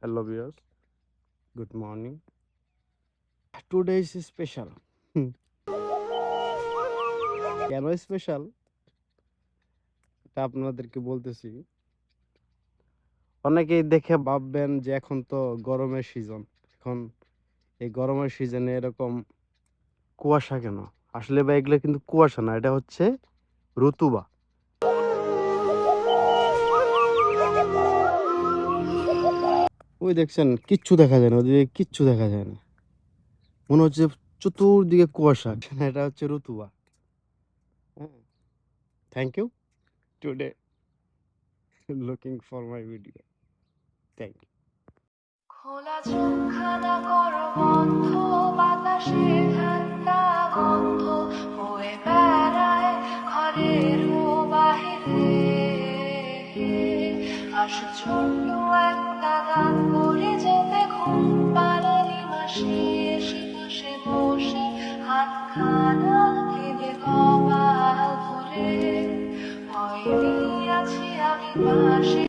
Hello viewers, good morning. Today is special. কেন special এটা আপনাদেরকে বলতেছি। অনেকেই দেখে ভাববেন যে এখন তো গরমের সিজন, এখন এই গরমের সিজনে এরকম কুয়াশা কেন? আসলে ভাই এগুলো কিন্তু কুয়াশা না, এটা হচ্ছে রতুবা। ওই দেখছেন কিচ্ছু দেখা যায় না, ওদিকে কিচ্ছু দেখা যায় না, মনে হচ্ছে চতুর্দিকে কুয়াশা। এটা হচ্ছে রতুবা। হ্যাঁ, thank you today looking for my video. Thank you. খোলা চোখখানা করো বন্ধ, বাতাসে ঠান্ডা গন্ধ বয়ে বেড়ায় ঘরেরও বাহিরে। আসো ছোট্ট একটা গান করে যাতে ঘুম পাড়ানি মাসে, এসে পাশে বসে হাতখানা কেঁদে কপাল ধরে ভয় নিয়ে আছি আমি পাশে।